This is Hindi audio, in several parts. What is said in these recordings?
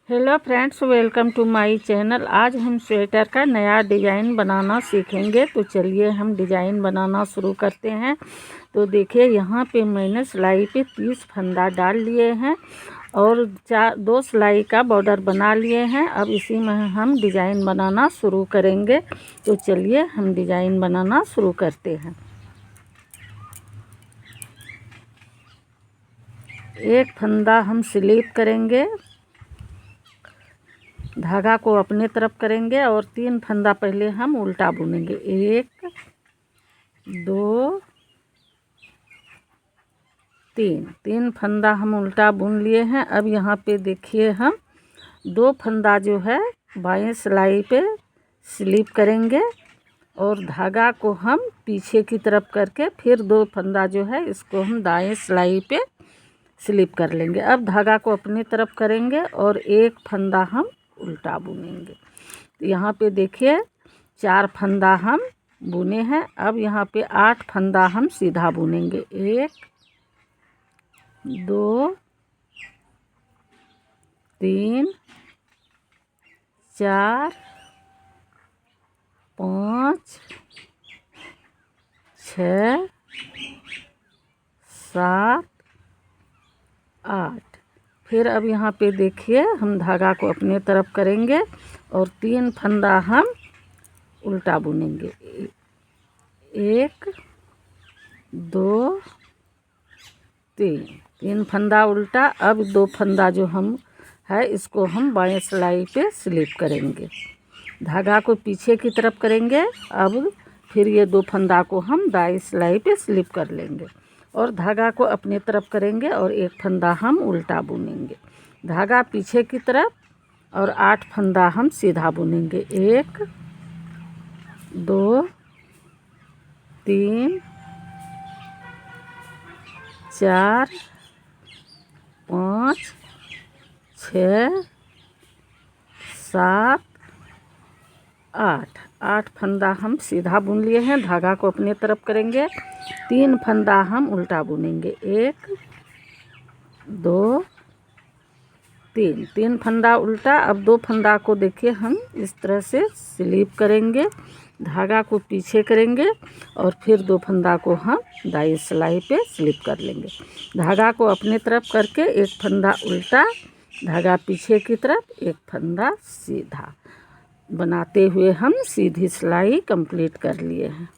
Hello friends, welcome to my channel. आज हम स्वेटर का नया डिज़ाइन बनाना सीखेंगे। तो चलिए हम डिज़ाइन बनाना शुरू करते हैं। तो देखिए, यहाँ पे मैंने सिलाई पे 30 फंदा डाल लिए हैं और 2 सिलाई का बॉर्डर बना लिए हैं। अब इसी में हम डिज़ाइन बनाना शुरू करेंगे। तो चलिए हम डिज़ाइन बनाना शुरू करते हैं। एक फंदा हम स्लिप करेंगे, धागा को अपने तरफ करेंगे और 3 फंदा पहले हम उल्टा बुनेंगे। 1 2 3 फंदा हम उल्टा बुन लिए हैं। अब यहाँ पे देखिए, हम 2 फंदा जो है बाएं सिलाई पे स्लिप करेंगे और धागा को हम पीछे की तरफ करके फिर 2 फंदा जो है इसको हम दाएं सिलाई पे स्लिप कर लेंगे। अब धागा को अपनी तरफ करेंगे और 1 फंदा हम उल्टा बुनेंगे। तो यहाँ पे देखिए 4 फंदा हम बुने हैं। अब यहाँ पे 8 फंदा हम सीधा बुनेंगे। 1 2 3 4 5 6 7 8। फिर अब यहाँ पे देखिए, हम धागा को अपने तरफ करेंगे और 3 फंदा हम उल्टा बुनेंगे। 1 2 3 फंदा उल्टा। अब 2 फंदा जो हम है इसको हम बाएं सिलाई पे स्लिप करेंगे, धागा को पीछे की तरफ करेंगे। अब फिर ये 2 फंदा को हम दाएं सिलाई पे स्लिप कर लेंगे और धागा को अपने तरफ करेंगे और 1 फंदा हम उल्टा बुनेंगे, धागा पीछे की तरफ और 8 फंदा हम सीधा बुनेंगे। 1 2 3 4 5 6 7 8 फंदा हम सीधा बुन लिए हैं, धागा को अपने तरफ करेंगे। 3 फंदा हम उल्टा बुनेंगे। 1 2 3 फंदा उल्टा। अब 2 फंदा को देखिए हम इस तरह से स्लिप करेंगे, धागा को पीछे करेंगे और फिर 2 फंदा को हम दाएं सिलाई पे स्लिप कर लेंगे, धागा को अपने तरफ करके 1 फंदा उल्टा, धागा पीछे की तरफ, 1 फंदा सीधा बनाते हुए हम सीधी सिलाई कंप्लीट कर लिए हैं।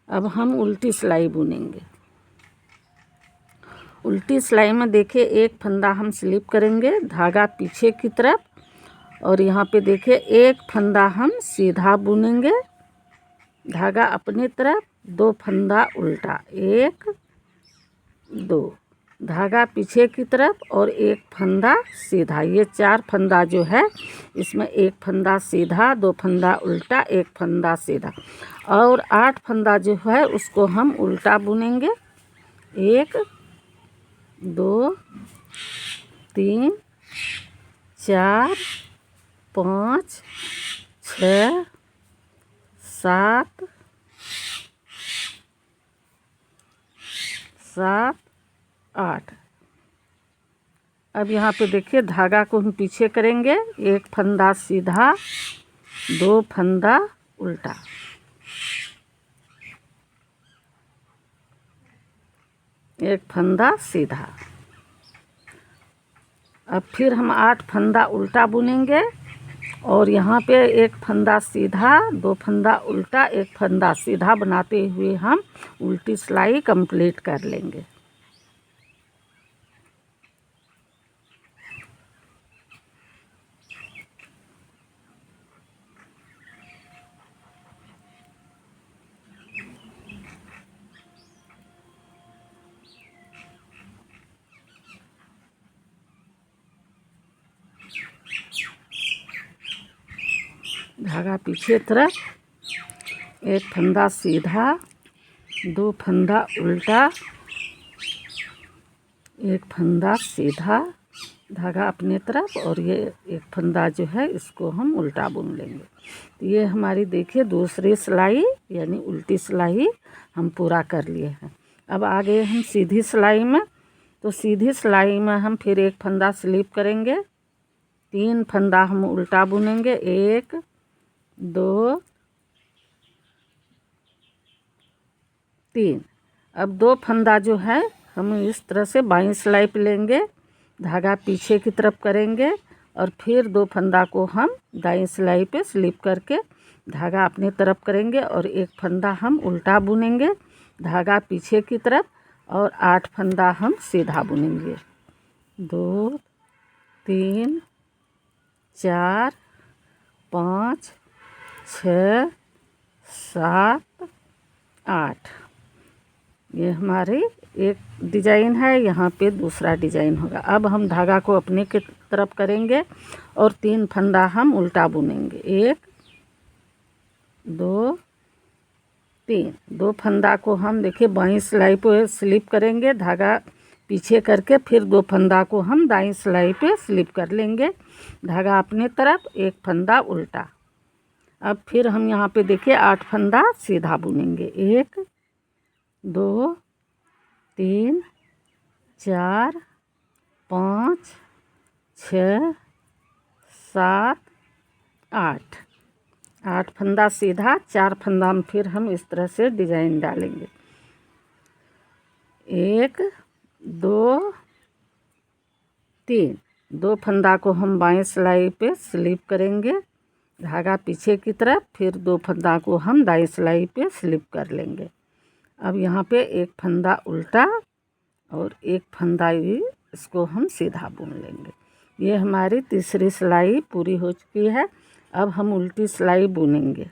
अब हम उल्टी सिलाई बुनेंगे। उल्टी सिलाई में देखिए 1 फंदा हम स्लिप करेंगे, धागा पीछे की तरफ और यहाँ पे देखिए 1 फंदा हम सीधा बुनेंगे, धागा अपनी तरफ, 2 फंदा उल्टा। 1 2 धागा पीछे की तरफ और 1 फंदा सीधा। ये 4 फंदा जो है इसमें 1 फंदा सीधा, 2 फंदा उल्टा, 1 फंदा सीधा और 8 फंदा जो है उसको हम उल्टा बुनेंगे। 1 2 3 4 5 6 7 8। अब यहाँ पे देखिए, धागा को हम पीछे करेंगे, 1 फंदा सीधा, 2 फंदा उल्टा, 1 फंदा सीधा। अब फिर हम 8 फंदा उल्टा बुनेंगे और यहाँ पे 1 फंदा सीधा, 2 फंदा उल्टा, 1 फंदा सीधा बनाते हुए हम उल्टी सिलाई कंप्लीट कर लेंगे। धागा पीछे तरफ, 1 फंदा सीधा, 2 फंदा उल्टा, 1 फंदा सीधा, धागा अपने तरफ और ये 1 फंदा जो है इसको हम उल्टा बुन लेंगे। तो ये हमारी देखिए दूसरी सिलाई यानी उल्टी सिलाई हम पूरा कर लिए हैं। अब आ गए हम सीधी सिलाई में। तो सीधी सिलाई में हम फिर 1 फंदा स्लिप करेंगे, 3 फंदा हम उल्टा बुनेंगे, 1 2 3। अब 2 फंदा जो है हम इस तरह से बाईं सिलाई पे लेंगे, धागा पीछे की तरफ करेंगे और फिर 2 फंदा को हम दाईं सिलाई पे स्लिप करके धागा अपनी तरफ करेंगे और 1 फंदा हम उल्टा बुनेंगे, धागा पीछे की तरफ और 8 फंदा हम सीधा बुनेंगे। 2 3 4 5 6 7 8। ये हमारी एक डिजाइन है, यहाँ पे दूसरा डिजाइन होगा। अब हम धागा को अपने की तरफ करेंगे और 3 फंदा हम उल्टा बुनेंगे, 1 2 3। 2 फंदा को हम देखिए बाईं सिलाई पे स्लिप करेंगे, धागा पीछे करके फिर 2 फंदा को हम दाईं सिलाई पे स्लिप कर लेंगे, धागा अपने तरफ, 1 फंदा उल्टा। अब फिर हम यहाँ पे देखिए 8 फंदा सीधा बुनेंगे, 1 2 3 4 5 6 7 8। 8 फंदा सीधा, 4 फंदा में फिर हम इस तरह से डिजाइन डालेंगे, 1 2 3। 2 फंदा को हम बाएं सिलाई पे स्लिप करेंगे, धागा पीछे की तरफ, फिर 2 फंदा को हम दाईं सिलाई पे स्लिप कर लेंगे। अब यहाँ पे 1 फंदा उल्टा और 1 फंदा इसको हम सीधा बुन लेंगे। ये हमारी तीसरी सिलाई पूरी हो चुकी है। अब हम उल्टी सिलाई बुनेंगे।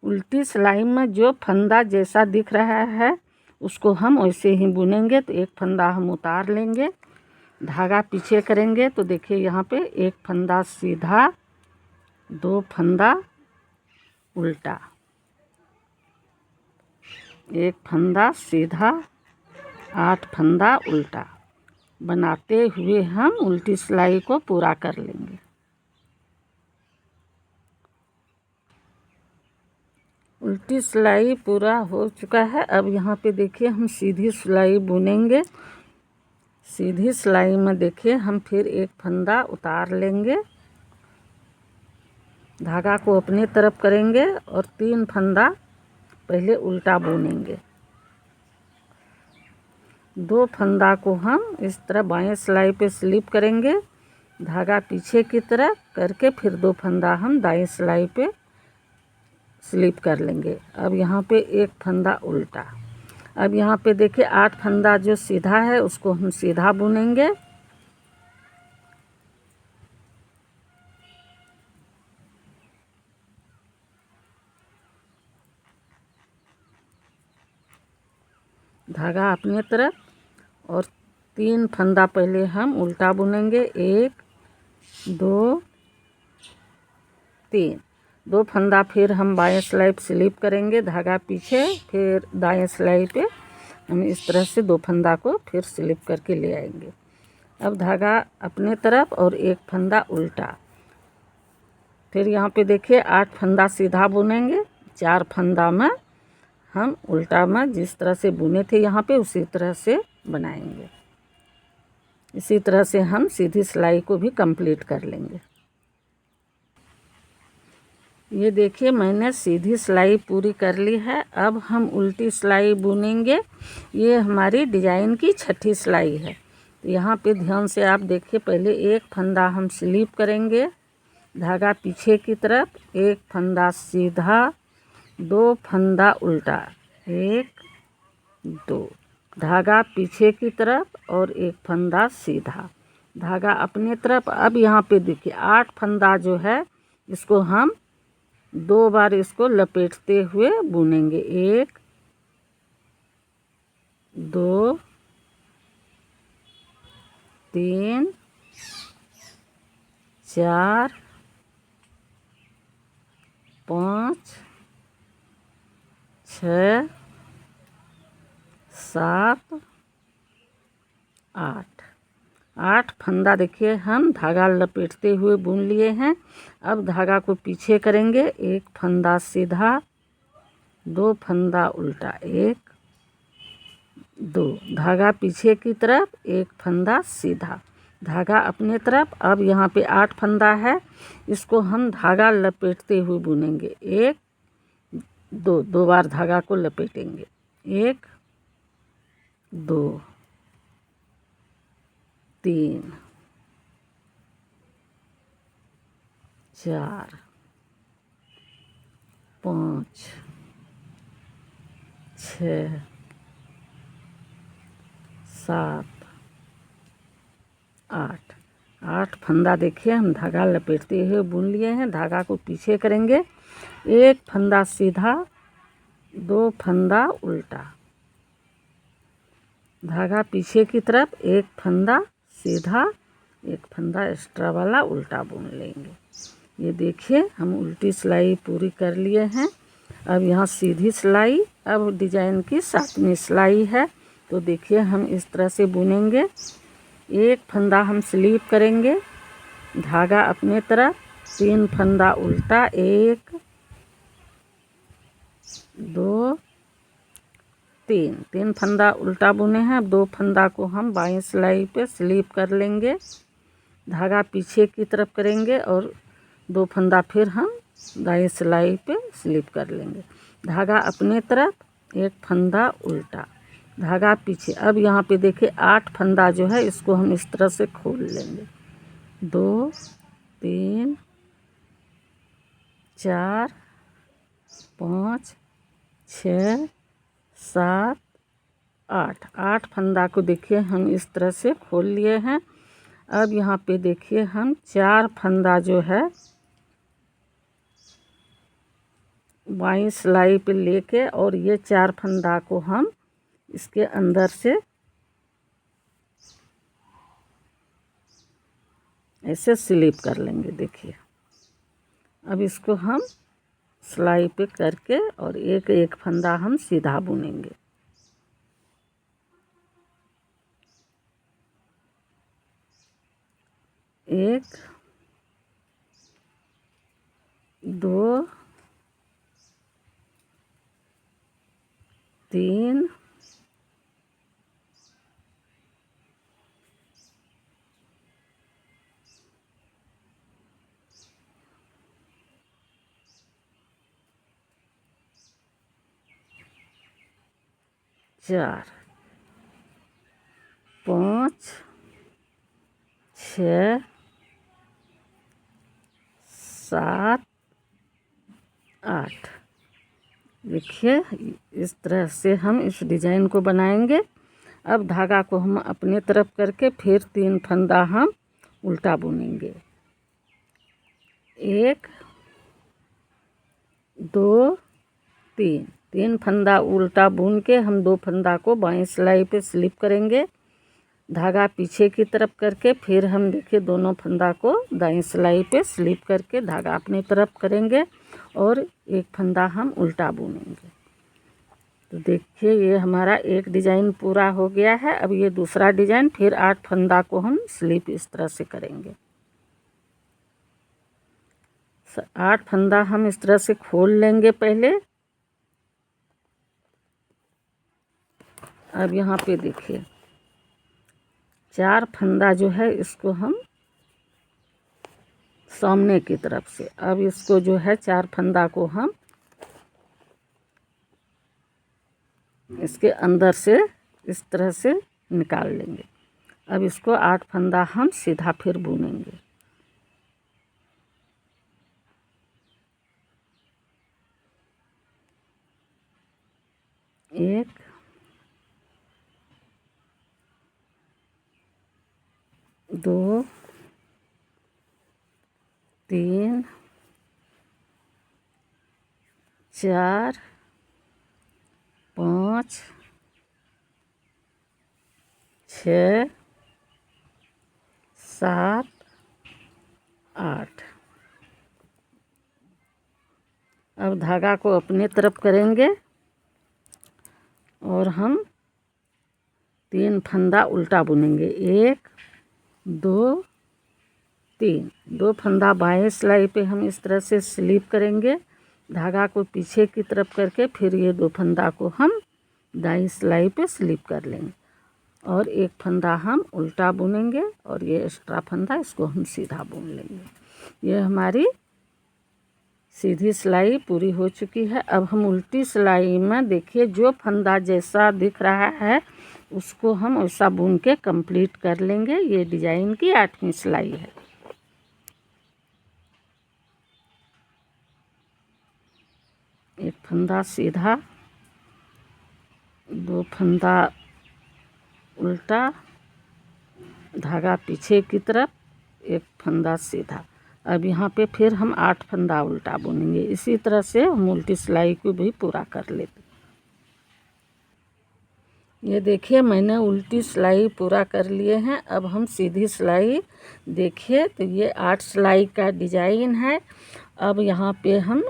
उल्टी सिलाई में जो फंदा जैसा दिख रहा है उसको हम वैसे ही बुनेंगे। तो 1 फंदा हम उतार लेंगे, धागा पीछे करेंगे, तो देखिए यहाँ पे 1 फंदा सीधा, 2 फंदा उल्टा, 1 फंदा सीधा, 8 फंदा उल्टा बनाते हुए हम उल्टी सिलाई को पूरा कर लेंगे। उल्टी सिलाई पूरा हो चुका है। अब यहाँ पे देखिए हम सीधी सिलाई बुनेंगे। सीधी सिलाई में देखिए हम फिर 1 फंदा उतार लेंगे, धागा को अपने तरफ करेंगे और 3 फंदा पहले उल्टा बुनेंगे। 2 फंदा को हम इस तरह बाएं सिलाई पे स्लिप करेंगे, धागा पीछे की तरफ करके फिर 2 फंदा हम दाएं सिलाई पे स्लिप कर लेंगे। अब यहाँ पे 1 फंदा उल्टा। अब यहाँ पे देखिए 8 फंदा जो सीधा है उसको हम सीधा बुनेंगे। धागा अपने तरफ और 3 फंदा पहले हम उल्टा बुनेंगे, 1 2 3। 2 फंदा फिर हम बाएं सिलाई पे स्लिप करेंगे, धागा पीछे, फिर दाएं सिलाई पे हम इस तरह से 2 फंदा को फिर स्लिप करके ले आएंगे। अब धागा अपने तरफ और 1 फंदा उल्टा। फिर यहाँ पे देखिए 8 फंदा सीधा बुनेंगे, 4 फंदा में हम उल्टा में जिस तरह से बुने थे यहाँ पे उसी तरह से बनाएंगे। इसी तरह से हम सीधी सिलाई को भी कंप्लीट कर लेंगे। ये देखिए मैंने सीधी सिलाई पूरी कर ली है। अब हम उल्टी सिलाई बुनेंगे। ये हमारी डिजाइन की 6ठी सिलाई है। तो यहाँ पे ध्यान से आप देखिए, पहले 1 फंदा हम स्लिप करेंगे, धागा पीछे की तरफ, 1 फंदा सीधा, 2 फंदा उल्टा, 1 2, धागा पीछे की तरफ और 1 फंदा सीधा, धागा अपने तरफ। अब यहाँ पे देखिए 8 फंदा जो है इसको हम 2 बार इसको लपेटते हुए बुनेंगे, 1 2 3 4 5 6 7 8। 8 फंदा देखिए हम धागा लपेटते हुए बुन लिए हैं। अब धागा को पीछे करेंगे, 1 फंदा सीधा, 2 फंदा उल्टा, 1 2, धागा पीछे की तरफ, 1 फंदा सीधा, धागा अपने तरफ। अब यहाँ पे 8 फंदा है, इसको हम धागा लपेटते हुए बुनेंगे। 1 2 बार धागा को लपेटेंगे। 1 2 3 4 5 6 7 8 फंदा देखिए हम धागा लपेटते हुए बुन लिए हैं। धागा को पीछे करेंगे, 1 फंदा सीधा, 2 फंदा उल्टा, धागा पीछे की तरफ, 1 फंदा सीधा, 1 फंदा एक्स्ट्रा वाला उल्टा बुन लेंगे। ये देखिए हम उल्टी सिलाई पूरी कर लिए हैं। अब यहाँ सीधी सिलाई, अब डिजाइन की 7वीं सिलाई है। तो देखिए हम इस तरह से बुनेंगे। 1 फंदा हम स्लीप करेंगे, धागा अपने तरफ, 3 फंदा उल्टा, 1 2 3 फंदा उल्टा बुने हैं। अब 2 फंदा को हम बाईं सिलाई पे स्लीप कर लेंगे, धागा पीछे की तरफ करेंगे और 2 फंदा फिर हम दाईं सिलाई पे स्लीप कर लेंगे, धागा अपने तरफ, 1 फंदा उल्टा, धागा पीछे। अब यहाँ पे देखिए 8 फंदा जो है इसको हम इस तरह से खोल लेंगे। 2 3 4 5 6 7 8 फंदा को देखिए हम इस तरह से खोल लिए हैं। अब यहाँ पे देखिए हम 4 फंदा जो है बाईं सिलाई पे लेके और ये 4 फंदा को हम इसके अंदर से ऐसे स्लिप कर लेंगे। देखिए अब इसको हम सिलाई पे करके और एक एक फंदा हम सीधा बुनेंगे। एक 2 3 4 5 6 7 8। देखिए इस तरह से हम इस डिजाइन को बनाएंगे। अब धागा को हम अपने तरफ करके फिर 3 फंदा हम उल्टा बुनेंगे। 1 2 3 फंदा उल्टा बुन के हम 2 फंदा को बाईं सिलाई पे स्लिप करेंगे, धागा पीछे की तरफ करके फिर हम देखिए दोनों फंदा को दाईं सिलाई पे स्लिप करके धागा अपनी तरफ करेंगे और एक फंदा हम उल्टा बुनेंगे। तो देखिए ये हमारा एक डिजाइन पूरा हो गया है। अब ये दूसरा डिजाइन, फिर 8 फंदा को हम स्लिप इस तरह से करेंगे। 8 फंदा हम इस तरह से खोल लेंगे पहले। अब यहाँ पे देखिए 4 फंदा जो है इसको हम सामने की तरफ से, अब इसको जो है 4 फंदा को हम इसके अंदर से इस तरह से निकाल लेंगे। अब इसको 8 फंदा हम सीधा फिर बुनेंगे। एक 2 3 4 5 6 7 8। अब धागा को अपने तरफ करेंगे और हम 3 फंदा उल्टा बुनेंगे। 1 2 3 2 फंदा बाएं सिलाई पे हम इस तरह से स्लिप करेंगे, धागा को पीछे की तरफ करके फिर ये 2 फंदा को हम दाईं सिलाई पे स्लिप कर लेंगे और एक फंदा हम उल्टा बुनेंगे और ये एक्स्ट्रा फंदा इसको हम सीधा बुन लेंगे। ये हमारी सीधी सिलाई पूरी हो चुकी है। अब हम उल्टी सिलाई में देखिए जो फंदा जैसा दिख रहा है उसको हम वैसा बुन के कंप्लीट कर लेंगे। ये डिजाइन की 8वीं सिलाई है। एक फंदा सीधा, 2 फंदा उल्टा, धागा पीछे की तरफ, एक फंदा सीधा। अब यहाँ पे फिर हम 8 फंदा उल्टा बुनेंगे। इसी तरह से हम उल्टी सिलाई को भी पूरा कर लेते। ये देखिए मैंने उल्टी सिलाई पूरा कर लिए हैं। अब हम सीधी सिलाई देखिए तो ये 8 सिलाई का डिजाइन है। अब यहाँ पे हम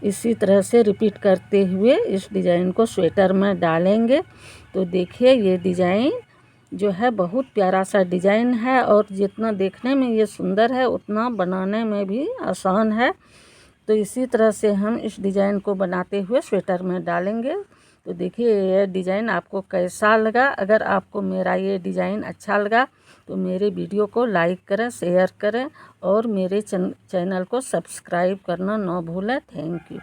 इसी तरह से रिपीट करते हुए इस डिज़ाइन को स्वेटर में डालेंगे। तो देखिए ये डिज़ाइन जो है बहुत प्यारा सा डिज़ाइन है और जितना देखने में ये सुंदर है उतना बनाने में भी आसान है। तो इसी तरह से हम इस डिज़ाइन को बनाते हुए स्वेटर में डालेंगे। तो देखिए ये डिज़ाइन आपको कैसा लगा। अगर आपको मेरा ये डिज़ाइन अच्छा लगा तो मेरे वीडियो को लाइक करें, शेयर करें और मेरे चैनल को सब्सक्राइब करना ना भूलें। Thank you.